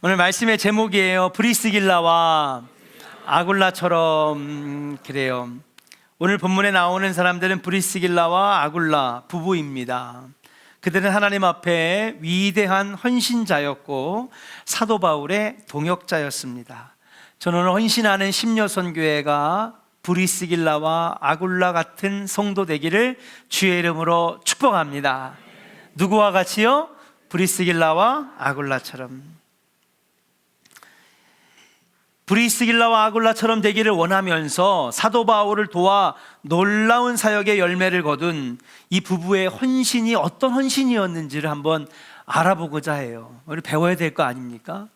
오늘 말씀의 제목이에요. 브리스길라와 아굴라처럼. 그래요. 오늘 본문에 나오는 사람들은 브리스길라와 아굴라 부부입니다. 그들은 하나님 앞에 위대한 헌신자였고 사도 바울의 동역자였습니다. 저는 헌신하는 심려선교회가 브리스길라와 아굴라 같은 성도 되기를 주의 이름으로 축복합니다. 누구와 같이요? 브리스길라와 아굴라처럼. 브리스길라와 아굴라처럼 되기를 원하면서 사도 바울을 도와 놀라운 사역의 열매를 거둔 이 부부의 헌신이 어떤 헌신이었는지를 한번 알아보고자 해요. 우리 배워야 될 거 아닙니까?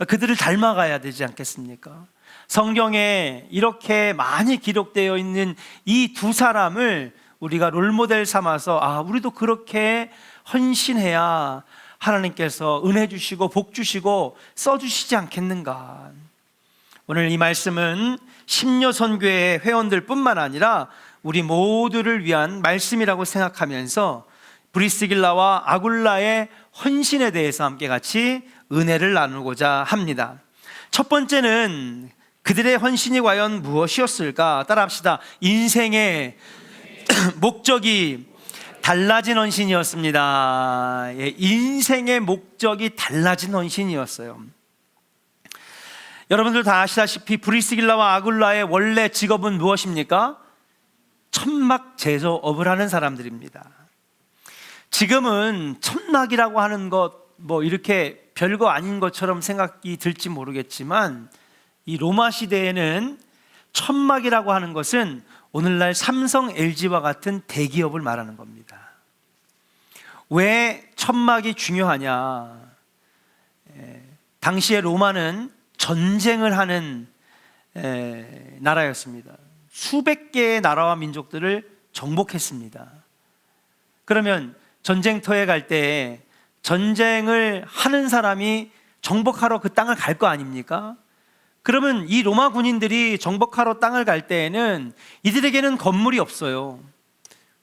그들을 닮아가야 되지 않겠습니까? 성경에 이렇게 많이 기록되어 있는 이 두 사람을 우리가 롤모델 삼아서 우리도 그렇게 헌신해야 하나님께서 은혜 주시고 복 주시고 써주시지 않겠는가. 오늘 이 말씀은 심려선교회 회원들 뿐만 아니라 우리 모두를 위한 말씀이라고 생각하면서 브리스길라와 아굴라의 헌신에 대해서 함께 같이 은혜를 나누고자 합니다. 첫 번째는 그들의 헌신이 과연 무엇이었을까? 따라합시다. 인생의 목적이 달라진 헌신이었습니다. 인생의 목적이 달라진 헌신이었어요. 여러분들 다 아시다시피 브리스길라와 아굴라의 원래 직업은 무엇입니까? 천막 제조업을 하는 사람들입니다. 지금은 천막이라고 하는 것 이렇게 별거 아닌 것처럼 생각이 들지 모르겠지만 이 로마 시대에는 천막이라고 하는 것은 오늘날 삼성, LG와 같은 대기업을 말하는 겁니다. 왜 천막이 중요하냐? 당시에 로마는 전쟁을 하는 나라였습니다. 수백 개의 나라와 민족들을 정복했습니다. 그러면 전쟁터에 갈 때 전쟁을 하는 사람이 정복하러 그 땅을 갈 거 아닙니까? 그러면 이 로마 군인들이 정복하러 땅을 갈 때에는 이들에게는 건물이 없어요.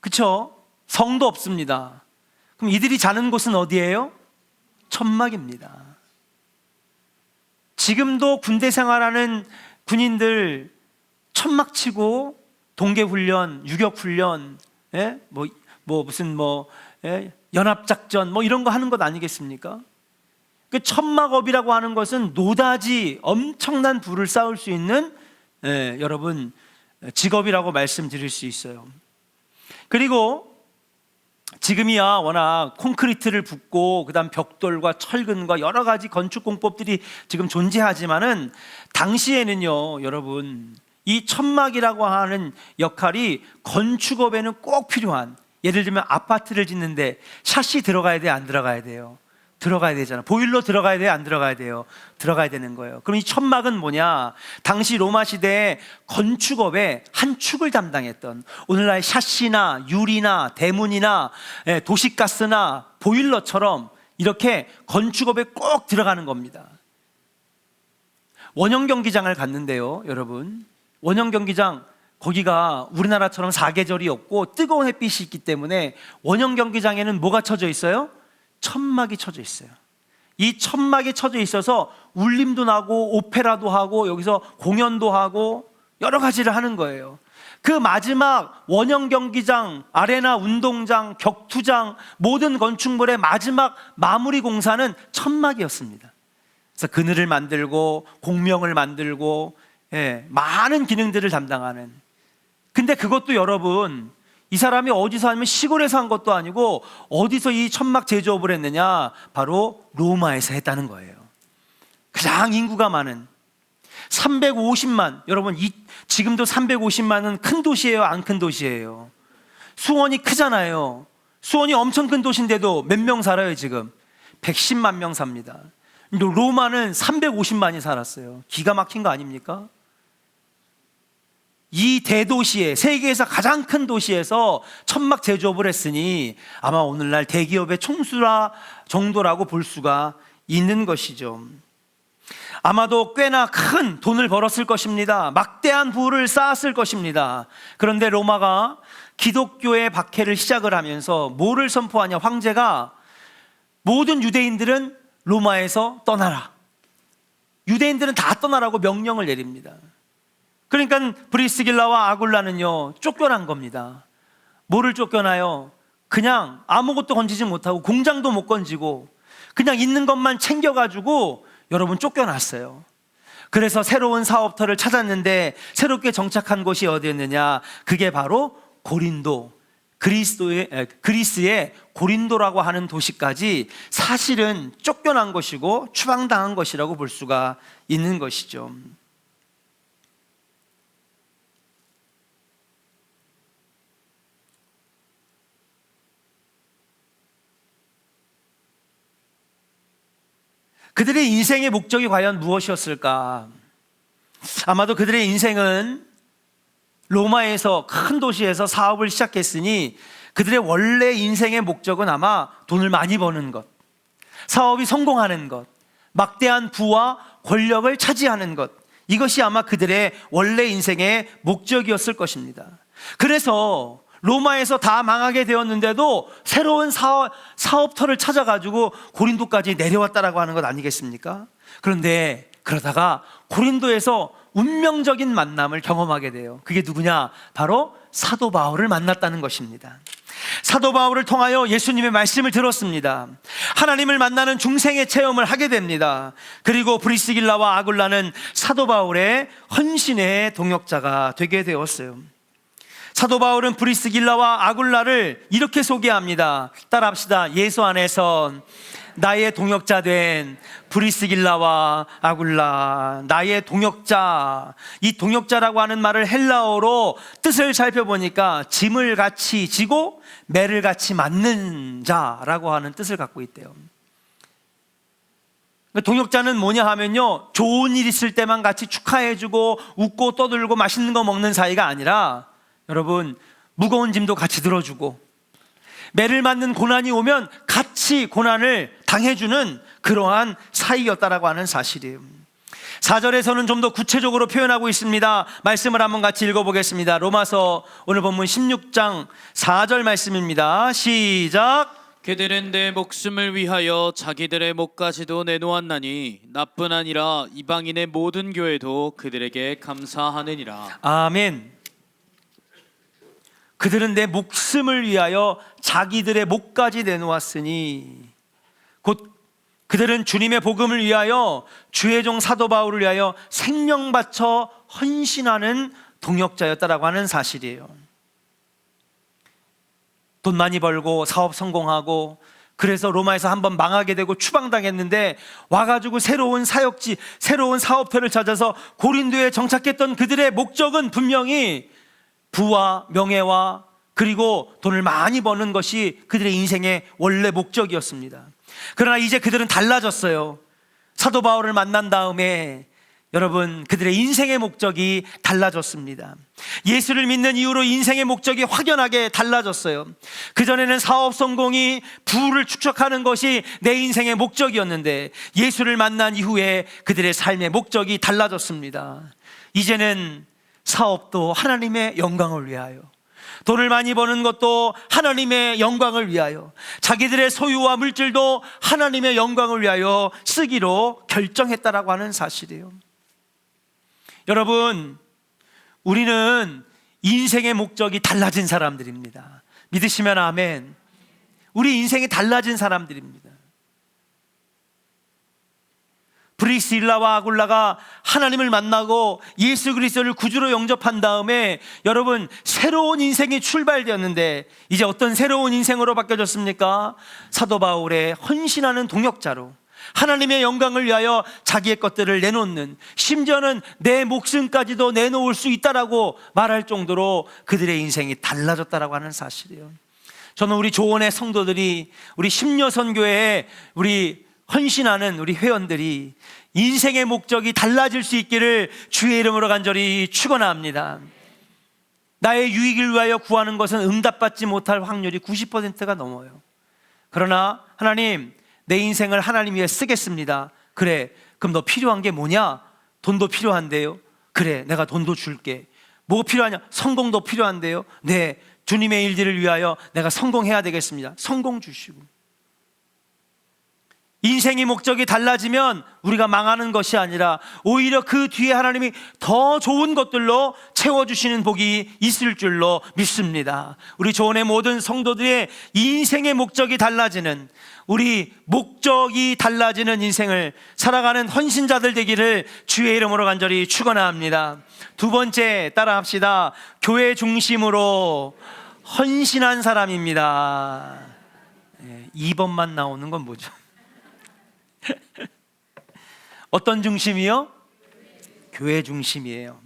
그렇죠? 성도 없습니다. 그럼 이들이 자는 곳은 어디예요? 천막입니다. 지금도 군대 생활하는 군인들 천막 치고 동계훈련, 유격훈련, 연합작전 이런 거 하는 것 아니겠습니까? 그 천막업이라고 하는 것은 노다지 엄청난 부를 쌓을 수 있는 여러분 직업이라고 말씀드릴 수 있어요. 그리고 지금이야 워낙 콘크리트를 붓고 그다음 벽돌과 철근과 여러 가지 건축 공법들이 지금 존재하지만은 당시에는요, 여러분 이 천막이라고 하는 역할이 건축업에는 꼭 필요한, 예를 들면 아파트를 짓는데 샷시 들어가야 돼, 안 들어가야 돼요? 들어가야 되잖아. 보일러 들어가야 돼요, 안 들어가야 돼요? 들어가야 되는 거예요. 그럼 이 천막은 뭐냐? 당시 로마 시대에 건축업의 한 축을 담당했던, 오늘날 샷시나 유리나 대문이나 도시가스나 보일러처럼 이렇게 건축업에 꼭 들어가는 겁니다. 원형 경기장을 갔는데요, 여러분 원형 경기장, 거기가 우리나라처럼 사계절이 없고 뜨거운 햇빛이 있기 때문에 원형 경기장에는 뭐가 쳐져 있어요? 천막이 쳐져 있어요. 이 천막이 쳐져 있어서 울림도 나고 오페라도 하고 여기서 공연도 하고 여러 가지를 하는 거예요. 그 마지막 원형 경기장, 아레나 운동장, 격투장, 모든 건축물의 마지막 마무리 공사는 천막이었습니다. 그래서 그늘을 만들고 공명을 만들고 많은 기능들을 담당하는. 근데 그것도 여러분, 이 사람이 어디서 하면 시골에서 한 것도 아니고 어디서 이 천막 제조업을 했느냐? 바로 로마에서 했다는 거예요. 가장 인구가 많은 350만, 여러분 지금도 350만은 큰 도시예요, 안 큰 도시예요? 수원이 크잖아요. 수원이 엄청 큰 도시인데도 몇 명 살아요? 지금 110만 명 삽니다. 로마는 350만이 살았어요. 기가 막힌 거 아닙니까? 이 대도시에, 세계에서 가장 큰 도시에서 천막 제조업을 했으니 아마 오늘날 대기업의 총수라 정도라고 볼 수가 있는 것이죠. 아마도 꽤나 큰 돈을 벌었을 것입니다. 막대한 부를 쌓았을 것입니다. 그런데 로마가 기독교의 박해를 시작을 하면서 뭐를 선포하냐? 황제가 모든 유대인들은 로마에서 떠나라. 유대인들은 다 떠나라고 명령을 내립니다. 그러니까 브리스길라와 아굴라는요 쫓겨난 겁니다. 뭐를 쫓겨나요? 그냥 아무것도 건지지 못하고 공장도 못 건지고 그냥 있는 것만 챙겨가지고 여러분 쫓겨났어요. 그래서 새로운 사업터를 찾았는데 새롭게 정착한 곳이 어디였느냐? 그게 바로 고린도, 그리스의 고린도라고 하는 도시까지 사실은 쫓겨난 것이고 추방당한 것이라고 볼 수가 있는 것이죠. 그들의 인생의 목적이 과연 무엇이었을까? 아마도 그들의 인생은 로마에서 큰 도시에서 사업을 시작했으니 그들의 원래 인생의 목적은 아마 돈을 많이 버는 것, 사업이 성공하는 것, 막대한 부와 권력을 차지하는 것, 이것이 아마 그들의 원래 인생의 목적이었을 것입니다. 그래서 로마에서 다 망하게 되었는데도 새로운 사업터를 찾아가지고 고린도까지 내려왔다라고 하는 것 아니겠습니까? 그런데 그러다가 고린도에서 운명적인 만남을 경험하게 돼요. 그게 누구냐? 바로 사도 바울을 만났다는 것입니다. 사도 바울을 통하여 예수님의 말씀을 들었습니다. 하나님을 만나는 중생의 체험을 하게 됩니다. 그리고 브리스길라와 아굴라는 사도 바울의 헌신의 동역자가 되게 되었어요. 사도 바울은 브리스길라와 아굴라를 이렇게 소개합니다. 따라합시다. 예수 안에서 나의 동역자 된 브리스길라와 아굴라, 나의 동역자. 이 동역자라고 하는 말을 헬라어로 뜻을 살펴보니까 짐을 같이 지고 매를 같이 맞는 자라고 하는 뜻을 갖고 있대요. 동역자는 뭐냐 하면요, 좋은 일 있을 때만 같이 축하해주고 웃고 떠들고 맛있는 거 먹는 사이가 아니라 여러분, 무거운 짐도 같이 들어주고 매를 맞는 고난이 오면 같이 고난을 당해주는 그러한 사이였다라고 하는 사실이에요. 4절에서는 좀 더 구체적으로 표현하고 있습니다. 말씀을 한번 같이 읽어보겠습니다. 로마서 오늘 본문 16장 4절 말씀입니다. 시작. 그들은 내 목숨을 위하여 자기들의 목까지도 내놓았나니 나뿐 아니라 이방인의 모든 교회도 그들에게 감사하느니라. 아멘. 그들은 내 목숨을 위하여 자기들의 목까지 내놓았으니, 곧 그들은 주님의 복음을 위하여 주의 종 사도 바울을 위하여 생명 바쳐 헌신하는 동역자였다라고 하는 사실이에요. 돈 많이 벌고 사업 성공하고 그래서 로마에서 한번 망하게 되고 추방당했는데 와가지고 새로운 사역지, 새로운 사업터를 찾아서 고린도에 정착했던 그들의 목적은 분명히 부와 명예와 그리고 돈을 많이 버는 것이 그들의 인생의 원래 목적이었습니다. 그러나 이제 그들은 달라졌어요. 사도 바울을 만난 다음에 여러분, 그들의 인생의 목적이 달라졌습니다. 예수를 믿는 이후로 인생의 목적이 확연하게 달라졌어요. 그전에는 사업 성공이 부를 축적하는 것이 내 인생의 목적이었는데 예수를 만난 이후에 그들의 삶의 목적이 달라졌습니다. 이제는 사업도 하나님의 영광을 위하여, 돈을 많이 버는 것도 하나님의 영광을 위하여, 자기들의 소유와 물질도 하나님의 영광을 위하여 쓰기로 결정했다라고 하는 사실이에요. 여러분, 우리는 인생의 목적이 달라진 사람들입니다. 믿으시면 아멘. 우리 인생이 달라진 사람들입니다. 브리스길라와 아굴라가 하나님을 만나고 예수 그리스도를 구주로 영접한 다음에 여러분, 새로운 인생이 출발되었는데 이제 어떤 새로운 인생으로 바뀌어졌습니까? 사도 바울의 헌신하는 동역자로 하나님의 영광을 위하여 자기의 것들을 내놓는, 심지어는 내 목숨까지도 내놓을 수 있다라고 말할 정도로 그들의 인생이 달라졌다라고 하는 사실이에요. 저는 우리 조원의 성도들이, 우리 심려선교회에 우리 헌신하는 우리 회원들이 인생의 목적이 달라질 수 있기를 주의 이름으로 간절히 축원합니다. 나의 유익을 위하여 구하는 것은 응답받지 못할 확률이 90%가 넘어요. 그러나 하나님, 내 인생을 하나님 위해 쓰겠습니다. 그래, 그럼 너 필요한 게 뭐냐? 돈도 필요한데요. 그래, 내가 돈도 줄게. 뭐 필요하냐? 성공도 필요한데요. 네, 주님의 일들을 위하여 내가 성공해야 되겠습니다. 성공 주시고, 인생의 목적이 달라지면 우리가 망하는 것이 아니라 오히려 그 뒤에 하나님이 더 좋은 것들로 채워주시는 복이 있을 줄로 믿습니다. 우리 조원의 모든 성도들의 인생의 목적이 달라지는, 우리 목적이 달라지는 인생을 살아가는 헌신자들 되기를 주의 이름으로 간절히 축원합니다. 두 번째 따라합시다. 교회 중심으로 헌신한 사람입니다. 2번만 나오는 건 뭐죠? 어떤 중심이요? 교회 중심이에요.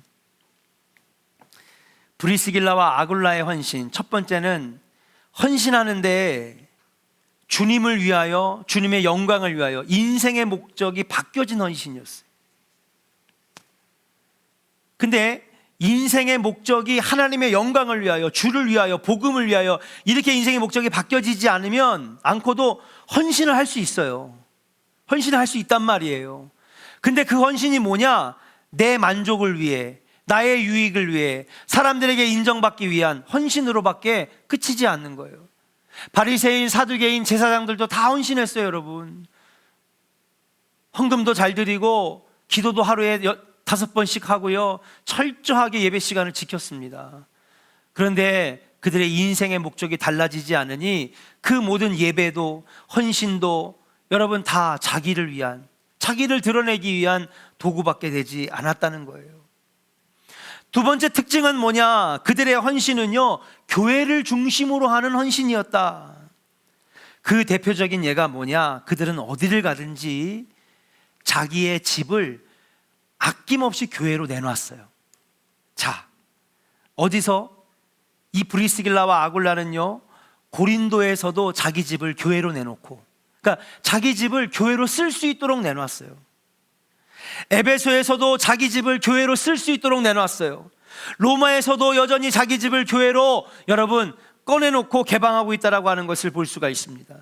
브리스길라와 아굴라의 헌신, 첫 번째는 헌신하는데 주님을 위하여, 주님의 영광을 위하여 인생의 목적이 바뀌어진 헌신이었어요. 근데 인생의 목적이 하나님의 영광을 위하여, 주를 위하여, 복음을 위하여 이렇게 인생의 목적이 바뀌어지지 않고도 헌신을 할 수 있어요. 헌신을 할 수 있단 말이에요. 근데 그 헌신이 뭐냐? 내 만족을 위해, 나의 유익을 위해, 사람들에게 인정받기 위한 헌신으로밖에 그치지 않는 거예요. 바리새인, 사두개인, 제사장들도 다 헌신했어요, 여러분. 헌금도 잘 드리고 기도도 하루에 5번씩 하고요, 철저하게 예배 시간을 지켰습니다. 그런데 그들의 인생의 목적이 달라지지 않으니 그 모든 예배도 헌신도 여러분 다 자기를 위한, 자기를 드러내기 위한 도구밖에 되지 않았다는 거예요. 두 번째 특징은 뭐냐? 그들의 헌신은요, 교회를 중심으로 하는 헌신이었다. 그 대표적인 예가 뭐냐? 그들은 어디를 가든지 자기의 집을 아낌없이 교회로 내놨어요. 자, 어디서? 이 브리스길라와 아굴라는요, 고린도에서도 자기 집을 교회로 내놓고, 그러니까 자기 집을 교회로 쓸 수 있도록 내놨어요. 에베소에서도 자기 집을 교회로 쓸 수 있도록 내놨어요. 로마에서도 여전히 자기 집을 교회로 여러분 꺼내놓고 개방하고 있다라고 하는 것을 볼 수가 있습니다.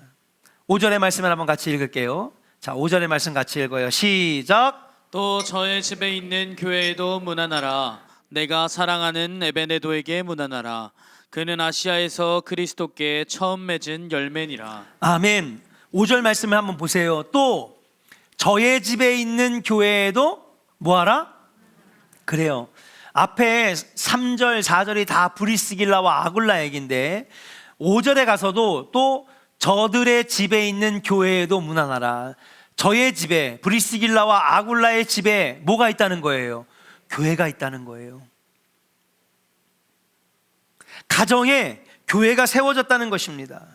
5절의 말씀을 한번 같이 읽을게요. 자, 5절의 말씀 같이 읽어요. 시작. 또 저의 집에 있는 교회에도 문안하라. 내가 사랑하는 에베네도에게 문안하라. 그는 아시아에서 그리스도께 처음 맺은 열매니라. 아멘. 5절 말씀을 한번 보세요. 또 저의 집에 있는 교회에도 뭐하라? 그래요. 앞에 3절, 4절이 다 브리스길라와 아굴라 얘기인데 5절에 가서도 또 저들의 집에 있는 교회에도 문안하라. 저의 집에, 브리스길라와 아굴라의 집에 뭐가 있다는 거예요? 교회가 있다는 거예요. 가정에 교회가 세워졌다는 것입니다.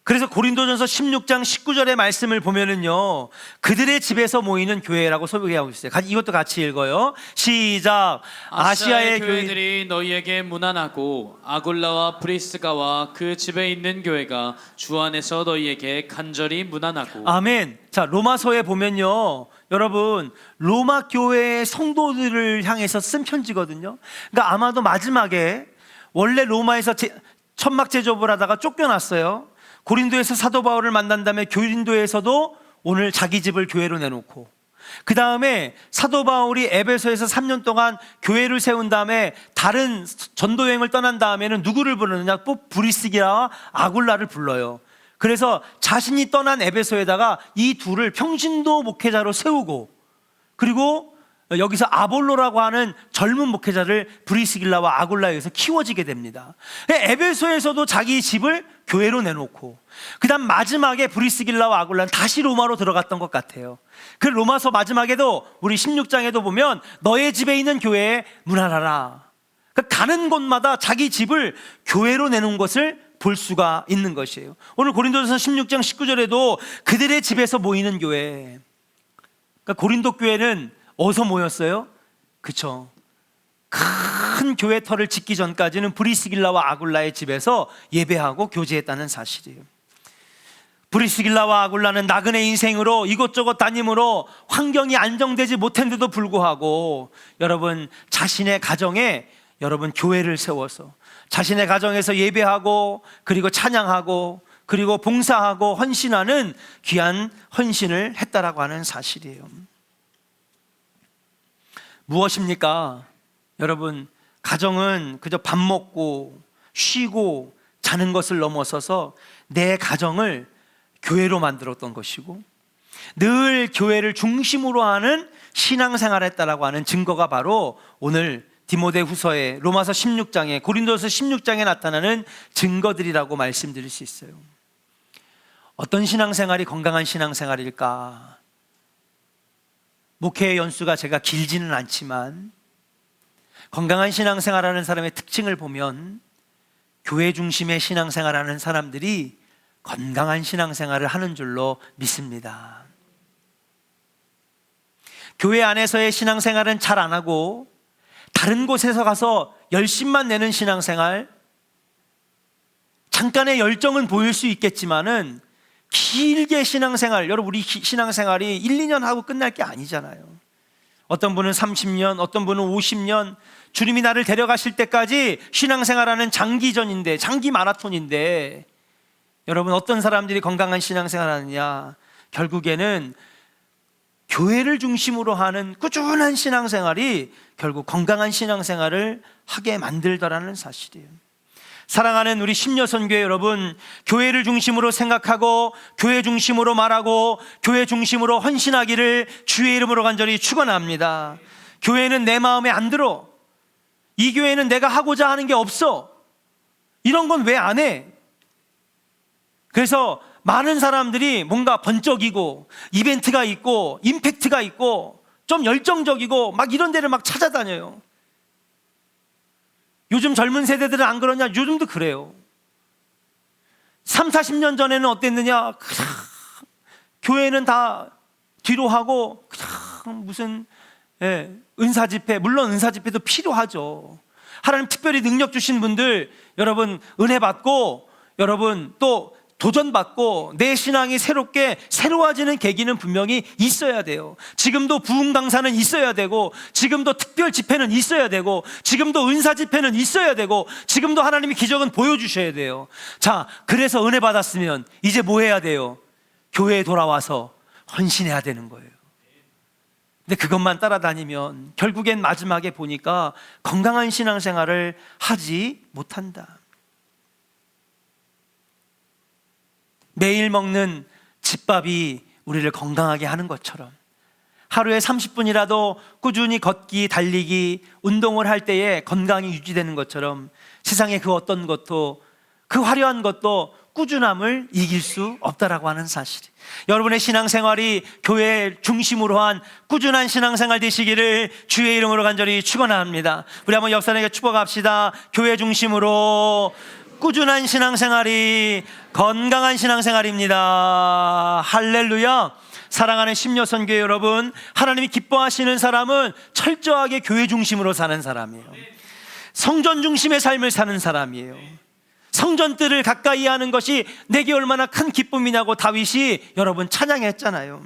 그래서 고린도전서 16장 19절의 말씀을 보면은요, 그들의 집에서 모이는 교회라고 소개하고 있어요. 이것도 같이 읽어요. 시작. 아시아의 교회들이 너희에게 문안하고 아굴라와 브리스가와 그 집에 있는 교회가 주 안에서 너희에게 간절히 문안하고. 아멘. 자, 로마서에 보면요, 여러분 로마 교회의 성도들을 향해서 쓴 편지거든요. 그러니까 아마도 마지막에, 원래 로마에서 천막 제조업을 하다가 쫓겨났어요. 고린도에서 사도 바울을 만난 다음에 고린도에서도 오늘 자기 집을 교회로 내놓고, 그 다음에 사도 바울이 에베소에서 3년 동안 교회를 세운 다음에 다른 전도 여행을 떠난 다음에는 누구를 부르느냐? 또 브리스기라와 아굴라를 불러요. 그래서 자신이 떠난 에베소에다가 이 둘을 평신도 목회자로 세우고, 그리고 여기서 아볼로라고 하는 젊은 목회자를 브리스길라와 아굴라에서 키워지게 됩니다. 에베소에서도 자기 집을 교회로 내놓고, 그 다음 마지막에 브리스길라와 아굴라는 다시 로마로 들어갔던 것 같아요. 그 로마서 마지막에도 우리 16장에도 보면 너의 집에 있는 교회에 문안하라. 그러니까 가는 곳마다 자기 집을 교회로 내놓은 것을 볼 수가 있는 것이에요. 오늘 고린도전서 16장 19절에도 그들의 집에서 모이는 교회, 그러니까 고린도 교회는 어디서 모였어요? 그쵸, 큰 교회 터를 짓기 전까지는 브리스길라와 아굴라의 집에서 예배하고 교제했다는 사실이에요. 브리스길라와 아굴라는 나그네 인생으로 이곳저곳 다님으로 환경이 안정되지 못했는데도 불구하고 여러분 자신의 가정에 여러분 교회를 세워서 자신의 가정에서 예배하고, 그리고 찬양하고, 그리고 봉사하고 헌신하는 귀한 헌신을 했다라고 하는 사실이에요. 무엇입니까? 여러분, 가정은 그저 밥 먹고 쉬고 자는 것을 넘어서서 내 가정을 교회로 만들었던 것이고 늘 교회를 중심으로 하는 신앙생활을 했다라고 하는 증거가 바로 오늘 디모데후서에 로마서 16장에 고린도서 16장에 나타나는 증거들이라고 말씀드릴 수 있어요. 어떤 신앙생활이 건강한 신앙생활일까? 목회의 연수가 제가 길지는 않지만 건강한 신앙생활하는 사람의 특징을 보면 교회 중심의 신앙생활하는 사람들이 건강한 신앙생활을 하는 줄로 믿습니다. 교회 안에서의 신앙생활은 잘 안 하고 다른 곳에서 가서 열심만 내는 신앙생활, 잠깐의 열정은 보일 수 있겠지만은 길게 신앙생활, 여러분 우리 신앙생활이 1, 2년 하고 끝날 게 아니잖아요. 어떤 분은 30년, 어떤 분은 50년, 주님이 나를 데려가실 때까지 신앙생활하는 장기전인데, 장기 마라톤인데, 여러분 어떤 사람들이 건강한 신앙생활 하느냐? 결국에는 교회를 중심으로 하는 꾸준한 신앙생활이 결국 건강한 신앙생활을 하게 만들더라는 사실이에요. 사랑하는 우리 심려선교회 여러분, 교회를 중심으로 생각하고 교회 중심으로 말하고 교회 중심으로 헌신하기를 주의 이름으로 간절히 축원합니다. 교회는 내 마음에 안 들어, 이 교회는 내가 하고자 하는 게 없어, 이런 건 왜 안 해? 그래서 많은 사람들이 뭔가 번쩍이고 이벤트가 있고 임팩트가 있고 좀 열정적이고 막 이런 데를 막 찾아다녀요. 요즘 젊은 세대들은 안 그러냐? 요즘도 그래요. 3, 40년 전에는 어땠느냐? 그냥 교회는 다 뒤로 하고 그냥 무슨 은사 집회, 물론 은사 집회도 필요하죠. 하나님 특별히 능력 주신 분들, 여러분 은혜 받고 여러분 또 도전받고 내 신앙이 새로워지는 계기는 분명히 있어야 돼요. 지금도 부흥 강사는 있어야 되고, 지금도 특별 집회는 있어야 되고, 지금도 은사 집회는 있어야 되고, 지금도 하나님이 기적은 보여주셔야 돼요. 자, 그래서 은혜 받았으면 이제 뭐 해야 돼요? 교회에 돌아와서 헌신해야 되는 거예요. 근데 그것만 따라다니면 결국엔 마지막에 보니까 건강한 신앙생활을 하지 못한다. 매일 먹는 집밥이 우리를 건강하게 하는 것처럼 하루에 30분이라도 꾸준히 걷기, 달리기, 운동을 할 때에 건강이 유지되는 것처럼 세상의 그 어떤 것도, 그 화려한 것도 꾸준함을 이길 수 없다라고 하는 사실. 여러분의 신앙생활이 교회 중심으로 한 꾸준한 신앙생활 되시기를 주의 이름으로 간절히 축원합니다. 우리 한번 역사에게 축복합시다. 교회 중심으로 꾸준한 신앙생활이 건강한 신앙생활입니다. 할렐루야. 사랑하는 심려선교회 여러분, 하나님이 기뻐하시는 사람은 철저하게 교회 중심으로 사는 사람이에요. 성전 중심의 삶을 사는 사람이에요. 성전들을 가까이 하는 것이 내게 얼마나 큰 기쁨이냐고 다윗이 여러분 찬양했잖아요.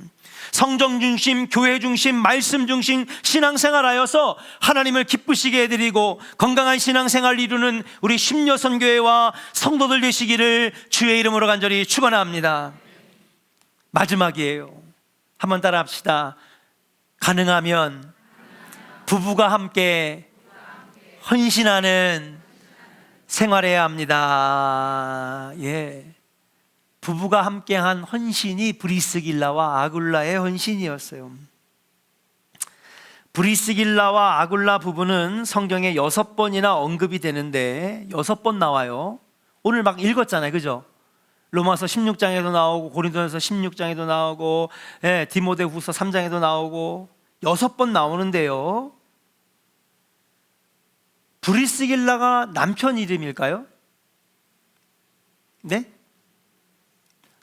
성전 중심, 교회 중심, 말씀 중심 신앙생활하여서 하나님을 기쁘시게 해드리고 건강한 신앙생활 이루는 우리 심려선교회와 성도들 되시기를 주의 이름으로 간절히 축원합니다. 마지막이에요. 한번 따라합시다. 가능하면 부부가 함께 헌신하는 생활해야 합니다. 부부가 함께한 헌신이 브리스길라와 아굴라의 헌신이었어요. 브리스길라와 아굴라 부부는 성경에 6번이나 언급이 되는데 6번 나와요. 오늘 막 읽었잖아요, 그죠? 로마서 16장에도 나오고 고린도전서 16장에도 나오고 디모데후서 3장에도 나오고 6번 나오는데요, 브리스길라가 남편 이름일까요? 네?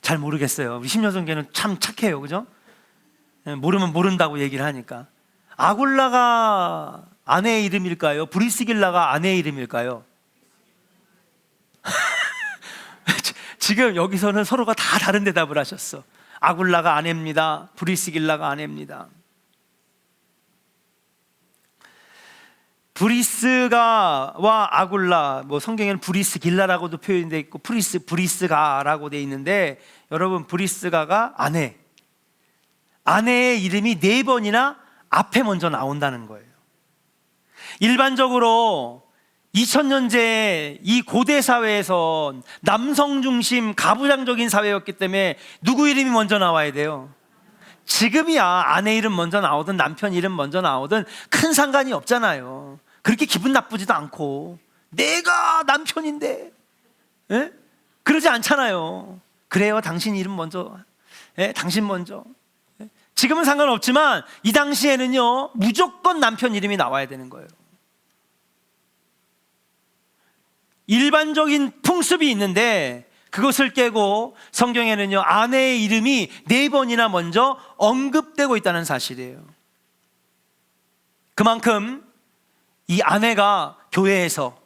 잘 모르겠어요. 우리 심려선교회는 참 착해요, 그죠? 모르면 모른다고 얘기를 하니까. 아굴라가 아내의 이름일까요? 브리스길라가 아내의 이름일까요? 지금 여기서는 서로가 다 다른 대답을 하셨어. 아굴라가 아내입니다. 브리스길라가 아내입니다. 브리스가와 아굴라, 뭐 성경에는 브리스길라라고도 표현되어 있고 브리스가라고 되어 있는데, 여러분 브리스가가 아내의 이름이 4번이나 앞에 먼저 나온다는 거예요. 일반적으로 2000년째 이 고대 사회에서 남성 중심 가부장적인 사회였기 때문에 누구 이름이 먼저 나와야 돼요? 지금이야 아내 이름 먼저 나오든 남편 이름 먼저 나오든 큰 상관이 없잖아요. 그렇게 기분 나쁘지도 않고 내가 남편인데 에? 그러지 않잖아요. 그래요, 당신 이름 먼저, 당신 먼저. 지금은 상관없지만 이 당시에는요 무조건 남편 이름이 나와야 되는 거예요. 일반적인 풍습이 있는데 그것을 깨고 성경에는요 아내의 이름이 4번이나 먼저 언급되고 있다는 사실이에요. 그만큼 이 아내가 교회에서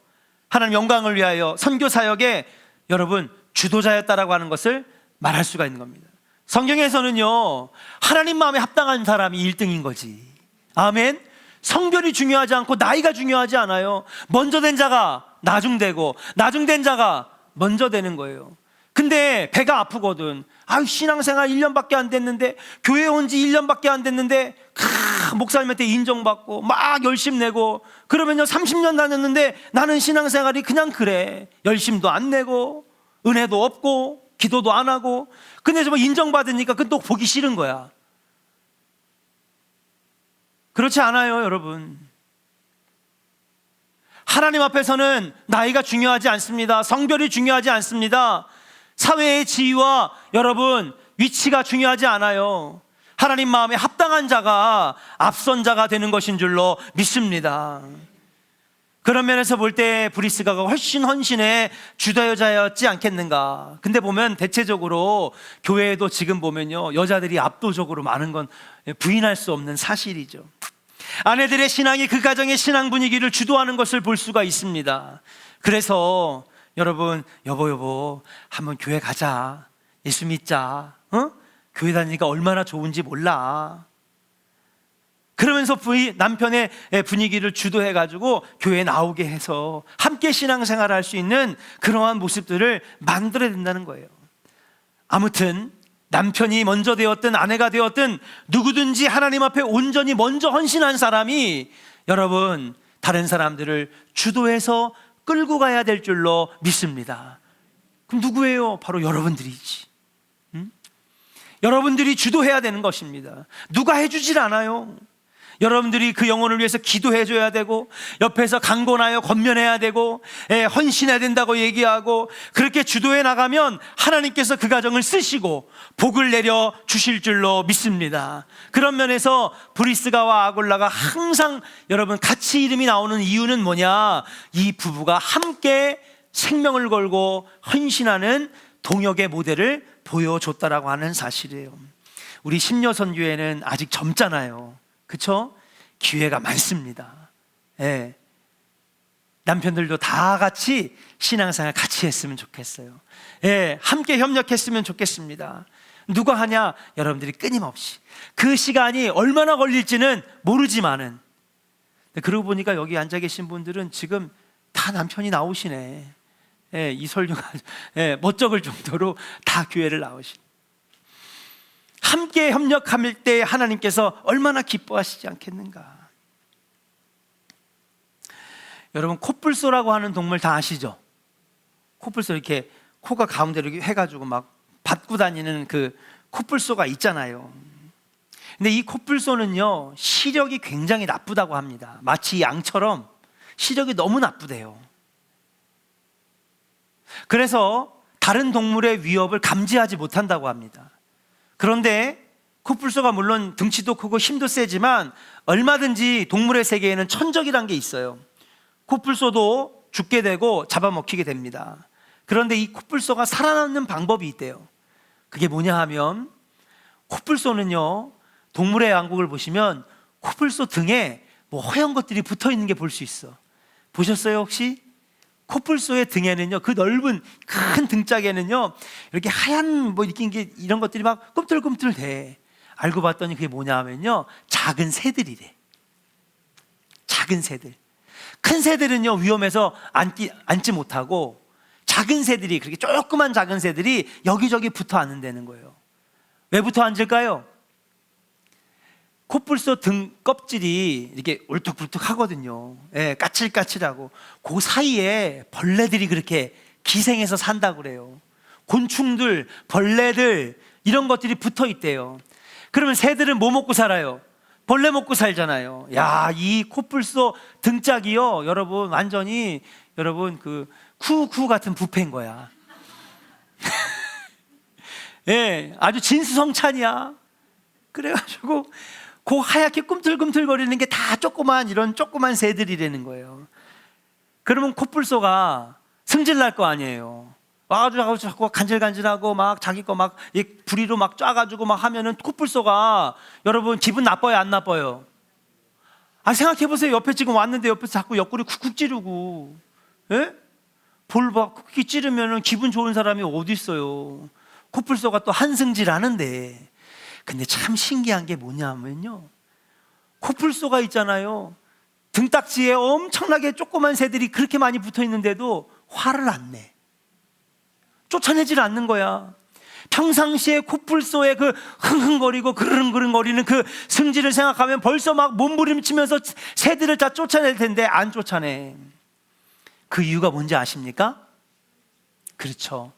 하나님 영광을 위하여 선교 사역에 여러분 주도자였다라고 하는 것을 말할 수가 있는 겁니다. 성경에서는요 하나님 마음에 합당한 사람이 1등인 거지. 아멘. 성별이 중요하지 않고 나이가 중요하지 않아요. 먼저 된 자가 나중되고 나중된 자가 먼저 되는 거예요. 근데 배가 아프거든. 아유, 신앙생활 1년밖에 안 됐는데, 교회 온 지 1년밖에 안 됐는데 목사님한테 인정받고 막 열심 내고 그러면요 30년 다녔는데 나는 신앙생활이 그냥 그래. 열심도 안 내고 은혜도 없고 기도도 안 하고. 근데 뭐 인정받으니까 그건 또 보기 싫은 거야. 그렇지 않아요, 여러분. 하나님 앞에서는 나이가 중요하지 않습니다. 성별이 중요하지 않습니다. 사회의 지위와 여러분 위치가 중요하지 않아요. 하나님 마음에 합당한 자가 앞선 자가 되는 것인 줄로 믿습니다. 그런 면에서 볼 때 브리스가가 훨씬 헌신의 주도 여자였지 않겠는가. 근데 보면 대체적으로 교회에도 지금 보면요 여자들이 압도적으로 많은 건 부인할 수 없는 사실이죠. 아내들의 신앙이 그 가정의 신앙 분위기를 주도하는 것을 볼 수가 있습니다. 그래서 여러분 여보 한번 교회 가자. 예수 믿자. 교회 다니니까 얼마나 좋은지 몰라. 그러면서 남편의 분위기를 주도해가지고 교회에 나오게 해서 함께 신앙생활을 할 수 있는 그러한 모습들을 만들어야 된다는 거예요. 아무튼 남편이 먼저 되었든 아내가 되었든 누구든지 하나님 앞에 온전히 먼저 헌신한 사람이 여러분 다른 사람들을 주도해서 끌고 가야 될 줄로 믿습니다. 그럼 누구예요? 바로 여러분들이지. 여러분들이 주도해야 되는 것입니다. 누가 해주질 않아요. 여러분들이 그 영혼을 위해서 기도해 줘야 되고 옆에서 강권하여 권면해야 되고 헌신해야 된다고 얘기하고 그렇게 주도해 나가면 하나님께서 그 가정을 쓰시고 복을 내려 주실 줄로 믿습니다. 그런 면에서 브리스가와 아굴라가 항상 여러분 같이 이름이 나오는 이유는 뭐냐? 이 부부가 함께 생명을 걸고 헌신하는 동역의 모델을 보여줬다라고 하는 사실이에요. 우리 심려선교회는 아직 젊잖아요. 그렇죠? 기회가 많습니다. 예. 남편들도 다 같이 신앙생활 같이 했으면 좋겠어요. 예, 함께 협력했으면 좋겠습니다. 누가 하냐? 여러분들이 끊임없이. 그 시간이 얼마나 걸릴지는 모르지만은 그러고 보니까 여기 앉아 계신 분들은 지금 다 남편이 나오시네. 예, 이 설교가 멋쩍을 정도로 다 교회를 나오시네. 함께 협력할 때 하나님께서 얼마나 기뻐하시지 않겠는가. 여러분 코뿔소라고 하는 동물 다 아시죠? 코뿔소 이렇게 코가 가운데로 이렇게 해가지고 막 밟고 다니는 그 코뿔소가 있잖아요. 근데 이 코뿔소는요 시력이 굉장히 나쁘다고 합니다. 마치 양처럼 시력이 너무 나쁘대요. 그래서 다른 동물의 위협을 감지하지 못한다고 합니다. 그런데 코뿔소가 물론 등치도 크고 힘도 세지만 얼마든지 동물의 세계에는 천적이란 게 있어요. 코뿔소도 죽게 되고 잡아먹히게 됩니다. 그런데 이 코뿔소가 살아남는 방법이 있대요. 그게 뭐냐 하면 코뿔소는요 동물의 왕국을 보시면 코뿔소 등에 뭐 허연 것들이 붙어 있는 게 볼 수 있어. 보셨어요 혹시? 코뿔소의 등에는요 그 넓은 큰 등짝에는요 이렇게 하얀 뭐 이런 것들이 막 꿈틀꿈틀 돼. 알고 봤더니 그게 뭐냐 하면요 작은 새들이래. 작은 새들. 큰 새들은요 위험해서 앉지 못하고 작은 새들이 그렇게 조그만 작은 새들이 여기저기 붙어 앉는다는 거예요. 왜 붙어 앉을까요? 코뿔소 등 껍질이 이렇게 울퉁불퉁 하거든요. 예, 까칠까칠하고 그 사이에 벌레들이 그렇게 기생해서 산다고 그래요. 곤충들, 벌레들 이런 것들이 붙어 있대요. 그러면 새들은 뭐 먹고 살아요? 벌레 먹고 살잖아요. 야, 이 코뿔소 등짝이요, 여러분 완전히 여러분 그 쿠쿠 같은 부패인 거야. 예, 아주 진수성찬이야. 그래가지고 그 하얗게 꿈틀꿈틀거리는 게 다 이런 조그만 새들이라는 거예요. 그러면 코뿔소가 승질 날 거 아니에요. 와가지고 자꾸 간질간질하고 막 자기 거 막 부리로 막 짜가지고 막 하면은 코뿔소가 여러분 기분 나빠요, 안 나빠요? 아, 생각해보세요. 옆에 지금 왔는데 옆에서 자꾸 옆구리 쿡쿡 찌르고, 예? 볼 막 쿡쿡 찌르면은 기분 좋은 사람이 어디 있어요? 코뿔소가 또 한승질 하는데. 근데 참 신기한 게 뭐냐면요, 코뿔소가 있잖아요, 등딱지에 엄청나게 조그만 새들이 그렇게 많이 붙어 있는데도 화를 안 내. 쫓아내질 않는 거야. 평상시에 코뿔소의 그 흥흥거리고 그르릉그릉거리는 그 승질을 생각하면 벌써 막 몸부림치면서 새들을 다 쫓아낼 텐데 안 쫓아내. 그 이유가 뭔지 아십니까? 그렇죠.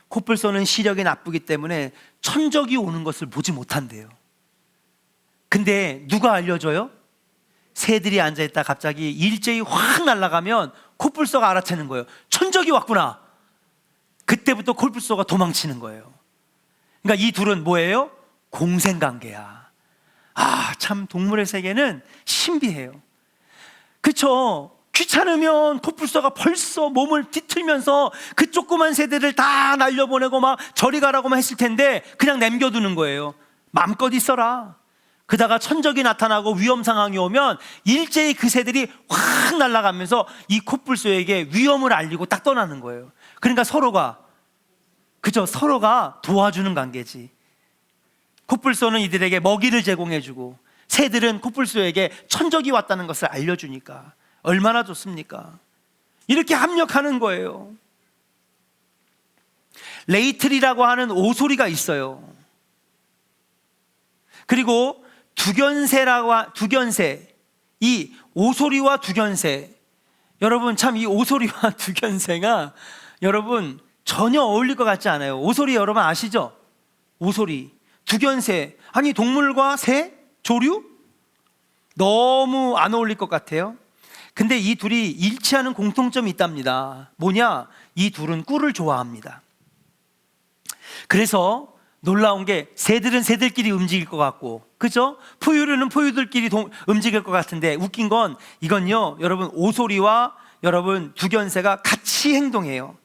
코뿔소는 시력이 나쁘기 때문에 천적이 오는 것을 보지 못한대요. 근데 누가 알려줘요? 새들이 앉아있다 갑자기 일제히 확 날아가면 코뿔소가 알아채는 거예요. 천적이 왔구나. 그때부터 코뿔소가 도망치는 거예요. 그러니까 이 둘은 뭐예요? 공생관계야. 아, 참 동물의 세계는 신비해요. 그쵸? 귀찮으면 코뿔소가 벌써 몸을 뒤틀면서 그 조그만 새들을 다 날려보내고 막 저리 가라고만 했을 텐데 그냥 남겨두는 거예요. 마음껏 있어라. 그다가 천적이 나타나고 위험 상황이 오면 일제히 그 새들이 확 날아가면서 이 코뿔소에게 위험을 알리고 딱 떠나는 거예요. 그러니까 서로가 도와주는 관계지. 코뿔소는 이들에게 먹이를 제공해주고 새들은 코뿔소에게 천적이 왔다는 것을 알려주니까 얼마나 좋습니까? 이렇게 합력하는 거예요. 레이틀이라고 하는 오소리가 있어요. 그리고 두견새, 이 오소리와 두견새, 여러분 참 이 오소리와 두견새가 여러분 전혀 어울릴 것 같지 않아요. 오소리 여러분 아시죠? 오소리, 두견새, 아니 동물과 새, 조류? 너무 안 어울릴 것 같아요. 근데 이 둘이 일치하는 공통점이 있답니다. 뭐냐? 이 둘은 꿀을 좋아합니다. 그래서 놀라운 게 새들은 새들끼리 움직일 것 같고, 그죠? 포유류는 포유들끼리 움직일 것 같은데 웃긴 건 이건요, 여러분 오소리와 여러분 두견새가 같이 행동해요.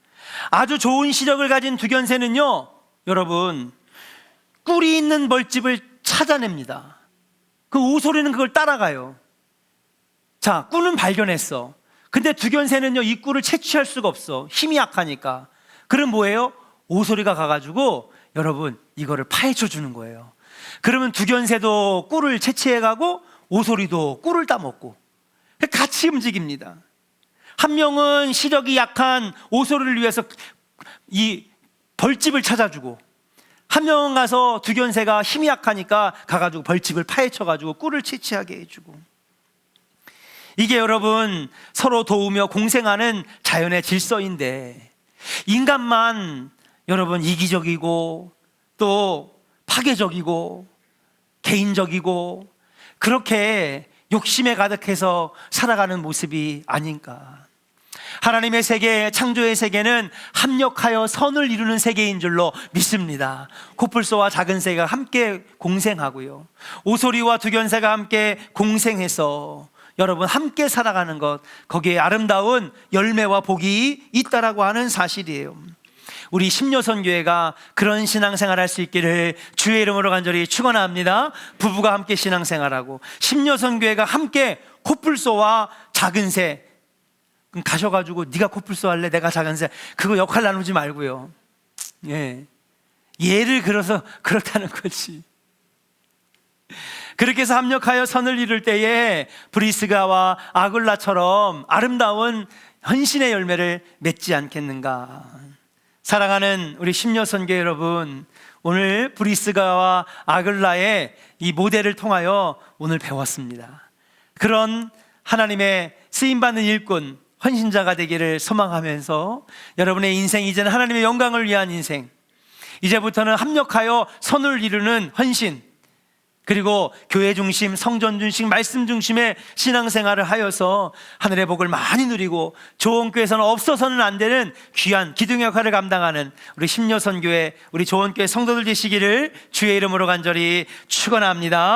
아주 좋은 시력을 가진 두견새는요, 여러분 꿀이 있는 벌집을 찾아냅니다. 그 오소리는 그걸 따라가요. 자, 꿀은 발견했어. 근데 두견새는요, 이 꿀을 채취할 수가 없어. 힘이 약하니까. 그럼 뭐예요? 오소리가 가가지고 여러분 이거를 파헤쳐 주는 거예요. 그러면 두견새도 꿀을 채취해가고 오소리도 꿀을 따먹고 같이 움직입니다. 한 명은 시력이 약한 오소리를 위해서 이 벌집을 찾아주고, 한 명은 가서 두견새가 힘이 약하니까 가가지고 벌집을 파헤쳐가지고 꿀을 채취하게 해주고. 이게 여러분 서로 도우며 공생하는 자연의 질서인데, 인간만 여러분 이기적이고 또 파괴적이고 개인적이고 그렇게 욕심에 가득해서 살아가는 모습이 아닌가. 하나님의 세계, 창조의 세계는 합력하여 선을 이루는 세계인 줄로 믿습니다. 코뿔소와 작은 새가 함께 공생하고요, 오소리와 두견새가 함께 공생해서 여러분 함께 살아가는 것, 거기에 아름다운 열매와 복이 있다라고 하는 사실이에요. 우리 심려선교회가 그런 신앙생활 할 수 있기를 주의 이름으로 간절히 축원합니다. 부부가 함께 신앙생활하고 심려선교회가 함께 코뿔소와 작은 새, 그럼 가셔가지고 네가 코뿔소 할래? 내가 작은 새, 그거 역할 나누지 말고요. 예, 예를 들어서 그렇다는 거지. 그렇게 해서 합력하여 선을 이룰 때에 브리스가와 아굴라처럼 아름다운 헌신의 열매를 맺지 않겠는가. 사랑하는 우리 심려선교 여러분, 오늘 브리스가와 아글라의 이 모델을 통하여 오늘 배웠습니다. 그런 하나님의 쓰임받는 일꾼, 헌신자가 되기를 소망하면서 여러분의 인생, 이제는 하나님의 영광을 위한 인생, 이제부터는 합력하여 선을 이루는 헌신, 그리고 교회 중심, 성전 중심, 말씀 중심의 신앙생활을 하여서 하늘의 복을 많이 누리고 조원교회에서는 없어서는 안 되는 귀한 기둥 역할을 감당하는 우리 심려선교회, 우리 조원교회 성도들 되시기를 주의 이름으로 간절히 축원합니다.